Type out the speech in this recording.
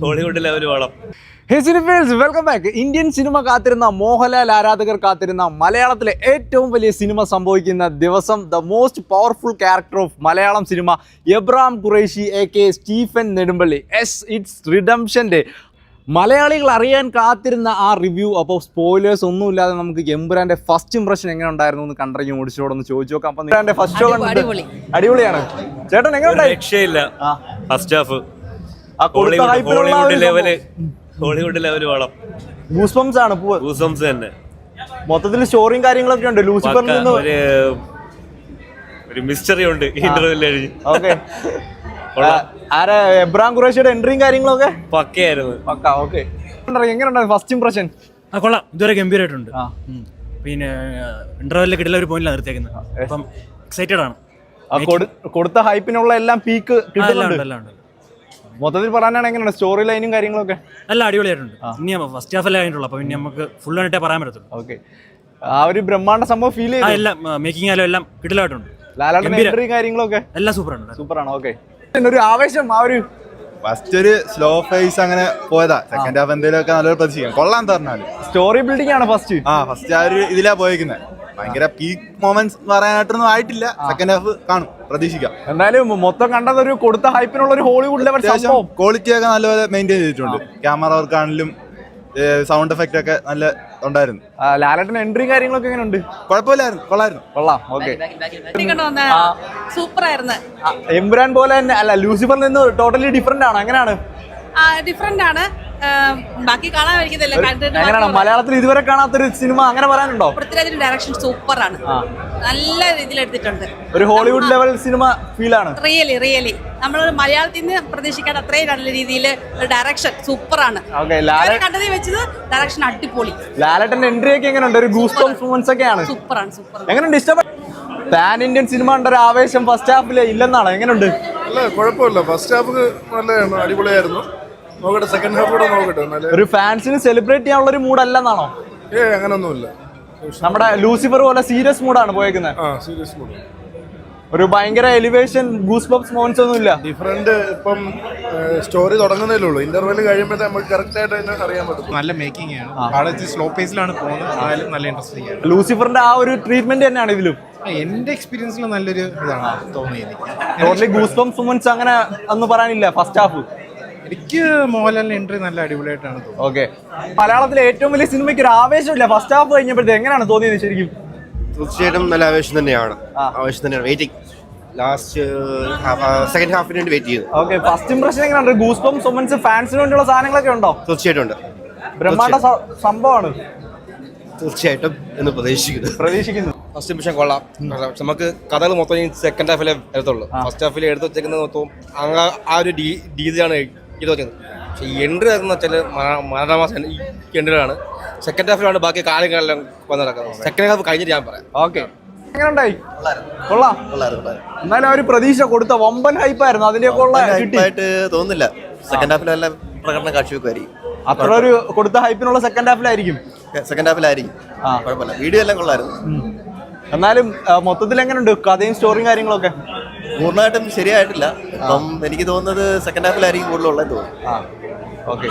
Hollywood level വളം. Welcome back. Indian cinema കാത്തിരുന്ന, മോഹൻലാൽ ആരാധകർ കാത്തിരുന്ന, മലയാളത്തിലെ ഏറ്റവും വലിയ സിനിമ സംഭവിക്കുന്ന ദിവസം, the most powerful character of Malayalam cinema, Abraham Qureshi AK. Stephen Nedumpally, it's redemption day. മലയാളികൾ അറിയാൻ കാത്തിരുന്ന ആ റിവ്യൂ. അപ്പോൾ സ്പോയിലേഴ്സ് ഒന്നുമില്ലാതെ നമുക്ക് എമ്പുരാന്റെ ഫസ്റ്റ് ഇംപ്രഷൻ എങ്ങനെ ഉണ്ടായിരുന്നു എന്ന് കണ്ടറിഞ്ഞു ഓടിച്ചോടൊന്ന് ചോദിച്ചു നോക്കാം. അപ്പൊ എമ്പുരാന്റെ ഫസ്റ്റ് ഷോ കണ്ടിട്ട് അടിപൊളിയാണ് ചേട്ടൻ, എങ്ങനെ ഉണ്ടായി? രക്ഷയില്ല. ഫസ്റ്റ് ഹാഫ് ഹോളിവുഡ് ലെവല് വളം. ഗൂസ്ബംസ് ആണ്. ഗൂസ്ബംസ് തന്നെ. മൊത്തത്തിൽ സ്റ്റോറിയും കാര്യങ്ങളൊക്കെ ഉണ്ട്. ലൂസിഫറിൽ നിന്ന് ഒരു മിസ്റ്ററി ഉണ്ട് ഇന്റർവെല്ലിൽ. ഓക്കെ, എബ്രഹാം ഖുറൈഷിയുടെ എൻട്രിയും കാര്യങ്ങളൊക്കെ പക്കയായിരുന്നു. പക്ക. ഓക്കെ, എങ്ങനെയുണ്ടായിരുന്നു ഫസ്റ്റ് ഇംപ്രഷൻ? കൊള്ളാം, ഇതുവരെ ഗംഭീരമായിട്ടുണ്ട്. പിന്നെ ഇന്റർവെല്ലിൽ കിട്ടില്ല ഒരു പോയിന്റിലാണ് നിർത്തിയേക്കുന്നത്. അപ്പം എക്സൈറ്റഡ് ആണ്. കൊടുത്ത ഹൈപ്പിനുള്ള എല്ലാം പീക്ക് കിട്ടുന്നുണ്ട്. മൊത്തത്തിൽ പറയാനാണ് എങ്ങനെയാണ് സ്റ്റോറി ലൈനും കാര്യങ്ങളൊക്കെ? എല്ലാം അടിപൊളിയായിട്ടുണ്ട്. ഇനി ഫസ്റ്റ് ഹാഫ് അല്ലേ ആയിട്ടുള്ളൂ, അപ്പൊ പിന്നെ നമുക്ക് ഫുൾ ആയിട്ടേ പറയാൻ പറ്റത്തുള്ളൂ. ഓക്കെ, ആ ഒരു ബ്രഹ്മാണ്ഡ സംഭവം ഫീൽ ചെയ്തു. എല്ലാം മേക്കിംഗ് ആയാലും എല്ലാം കിടിലായിട്ടുണ്ട്. ലാലേട്ടന്റെ എൻട്രി കാര്യങ്ങളൊക്കെ എല്ലാം സൂപ്പറാണ്. സൂപ്പറാണ്. ഓക്കെ, ഒരു ആവേശം. ആ ഒരു ഫസ്റ്റ് ഒരു സ്ലോ ഫേസ് അങ്ങനെ പോയതാ. സെക്കൻഡ് ഹാഫ് എന്തെങ്കിലുമൊക്കെ നല്ലൊരു പ്രതീക്ഷിക്കാം. കൊള്ളാൻ പറഞ്ഞാല് സ്റ്റോറി ബിൽഡിംഗ് ആണ് ഫസ്റ്റ്. ഫസ്റ്റ് ആ ഒരു ഇതിലാ പോയിരിക്കുന്നത്. ഭയങ്കര പീക്ക് മൊമെന്റ്സ് പറയാനായിട്ടൊന്നും ആയിട്ടില്ല. സെക്കൻഡ് ഹാഫ് കാണും, പ്രതീക്ഷിക്കാം. എന്തായാലും മൊത്തം കണ്ടത് ഒരു കൊടുത്ത ഹൈപ്പിനുള്ള ഒരു ഹോളിവുഡ് ലെവൽ സംഭവം. ക്വാളിറ്റി ഒക്കെ നല്ലപോലെ മെയിൻറ്റെയിൻ ചെയ്തിട്ടുണ്ട്. ക്യാമറ വർക്കാണെങ്കിലും സൗണ്ട് എഫക്റ്റ് ഒക്കെ നല്ല ഉണ്ടായിരുന്നു. ലാലേട്ടൻ എൻട്രി കാര്യങ്ങളൊക്കെ എങ്ങനെ ഉണ്ട്? കുഴപ്പമില്ലായിരുന്നു, കൊള്ളായിരുന്നു. കൊള്ളാം. ഓക്കെ, സൂപ്പർ ആയിരുന്നു. എമ്പുരാൻ പോലെ തന്നെ അല്ല, ലൂസിഫറിൽ നിന്ന് ടോട്ടലി ഡിഫറെന്റ് ആണ്. എങ്ങനെയാണ്? ഡിഫറെന്റ് ആണ്. ബാക്കി കാണാൻ എങ്ങനെയാണ് മലയാളത്തിൽ ഇതുവരെ കാണാത്തൊരു സിനിമ അങ്ങനെ പറയാനുണ്ടോ? പൃഥ്വിരാജിന്റെ ഡയറക്ഷൻ സൂപ്പറാണ്. നല്ല രീതിയിൽ എടുത്തിട്ടുണ്ട്. ഒരു ഹോളിവുഡ് ലെവൽ സിനിമ ഫീൽ ആണ്. റിയലി നമ്മൾ മലയാളത്തിൽ നിന്ന് പ്രതീക്ഷിക്കാത്ത അത്രയും നല്ല രീതിയിൽ ഡയറക്ഷൻ സൂപ്പറാണ്. കണ്ടതിൽ വെച്ചത് ഡയറക്ഷൻ അടിപൊളി. ലാലേട്ടന്റെ എൻട്രി ഒക്കെ എങ്ങനെയുണ്ട്? ഒരു ഗൂസ്ബംസ് മൊമെന്റ്സ് ഒക്കെയാണ്. സൂപ്പർ. എങ്ങനെയുണ്ട്? ഇഷ്ടപ്പെട്ടു? പാൻ ഇന്ത്യൻ സിനിമ ഉണ്ട് ഒരു ആവേശം ഫസ്റ്റ് ഹാഫില് ഇല്ലെന്നാണ്. എങ്ങനെയുണ്ട്? അല്ല, കുഴപ്പമില്ല. ഫസ്റ്റ് ഹാഫ് നല്ലതായിരുന്നു, അടിപൊളിയായിരുന്നു. നോക്കട്ടെ, സെക്കൻഡ് ഹാഫ് കൂടെ നോക്കട്ടെ. ഒരു ഫാൻസിന് സെലിബ്രേറ്റ് ചെയ്യാനുള്ള ഒരു മൂഡ് അല്ലെന്നാണോ? അങ്ങനൊന്നുമില്ല. നമ്മുടെ ലൂസിഫർ പോലെ സീരിയസ് മൂഡാണ് പോയേക്കുന്നത്. Serious mood. ഒരു ഭയങ്കര എലിവേഷൻ ഗൂസ്ബംസ് മൊമെന്റ്സ് ഒന്നും ഇല്ല. ഡിഫറെന്റ്. ഇപ്പം സ്റ്റോറി തുടങ്ങുന്നേ ഉള്ളൂ. ഇന്റർവെല് കഴിയുമ്പോഴത്തെ നമുക്ക് കറക്റ്റ് ആയിട്ട് അറിയാൻ പറ്റും. നല്ല മേക്കിംഗ് ആണ്. സ്ലോ പേസിലാണ് പോകുന്നത്. നല്ല ഇൻട്രസ്റ്റിംഗ് ആണ്. ലൂസിഫറിന്റെ ആ ഒരു ട്രീറ്റ്മെന്റ് തന്നെയാണ് ഇതിലും. എന്റെ എക്സ്പീരിയൻസിൽ നല്ലൊരു ഇതാണ് തോന്നിയത്. ടോട്ടലി ഗൂസ്ബംസ് മൊമെന്റ്സ് അങ്ങനെ ഒന്നും പറയാനില്ല ഫസ്റ്റ് ഹാഫ്. എനിക്ക് മോഹൻലാലിന്റെ എൻട്രി നല്ല അടിപൊളിയായിട്ടാണ് തോന്നുന്നത്. ഓക്കെ, മലയാളത്തിലെ ഏറ്റവും വലിയ സിനിമയ്ക്ക് ഒരു ആവേശമില്ല ഫസ്റ്റ് ഹാഫ് കഴിഞ്ഞപ്പോഴത്തെ. എങ്ങനെയാണ് തോന്നിയത് ശരിക്കും? തീർച്ചയായിട്ടും നല്ല ആവേശം തന്നെയാണ്. വെയിറ്റിംഗ്. ലാസ്റ്റ് സെക്കൻഡ് ഹാഫിന് വേണ്ടി വെയിറ്റ് ചെയ്യുന്നു. ഓക്കെ, ഫസ്റ്റ് ഇംപ്രഷൻ എങ്ങനെയാണ്? ഗൂസ്ബംസ് മൊമെന്റ്സ് ഫാൻസിന് വേണ്ടിയുള്ള സാധനങ്ങളൊക്കെ ഉണ്ടോ? തീർച്ചയായിട്ടും ഉണ്ട്. ബ്രഹ്മാണ്ഡ സംഭവമാണ്. തീർച്ചയായിട്ടും എന്ന് പ്രതീക്ഷിക്കുന്നു. ഫസ്റ്റ് ഇംപ്രഷൻ കൊള്ളാം. നമുക്ക് കഥകൾ മൊത്തം സെക്കൻഡ് ഹാഫിലെ വരത്തുള്ളൂ. ഫസ്റ്റ് ഹാഫിൽ എടുത്ത് വെച്ചേക്കുന്നത് മൊത്തം ആ ഒരു രീതിയാണ് ചെയ്ത് വെക്കുന്നത്. പക്ഷേ ഈ എൻട്രി എന്ന് വെച്ചാൽ മനോരമാസം ഈ എൻട്രിയാണ്. സെക്കൻഡ് ഹാഫിലാണ് ബാക്കി കാര്യങ്ങളെല്ലാം വന്ന് നടക്കുന്നത്. സെക്കൻഡ് ഹാഫ് കഴിഞ്ഞിട്ട് ഞാൻ പറയാം. ഓക്കെ, എങ്ങനെയുണ്ടായി? കൊള്ളാം. എന്നാലും ഒരു പ്രതീക്ഷ കൊടുത്ത വമ്പൻ ഹൈപ്പായിരുന്നു. അതിലേക്ക് തോന്നുന്നില്ല. സെക്കൻഡ് ഹാഫിലെല്ലാം പ്രകടനം കാഴ്ചവെക്കുമായിരിക്കും. അത്ര ഒരു കൊടുത്ത ഹൈപ്പിനുള്ള സെക്കൻഡ് ഹാഫിലായിരിക്കും. കുഴപ്പമില്ല, വീഡിയോ എല്ലാം കൊള്ളായിരുന്നു. എന്നാലും മൊത്തത്തിൽ എങ്ങനെയുണ്ട് കഥയും സ്റ്റോറിയും കാര്യങ്ങളൊക്കെ? പൂർണ്ണമായിട്ടും ശരിയായിട്ടില്ല. അപ്പം എനിക്ക് തോന്നുന്നത് സെക്കൻഡ് ഹാഫിലായിരിക്കും കൂടുതലുള്ളത് തോന്നുന്നു. ഓക്കെ.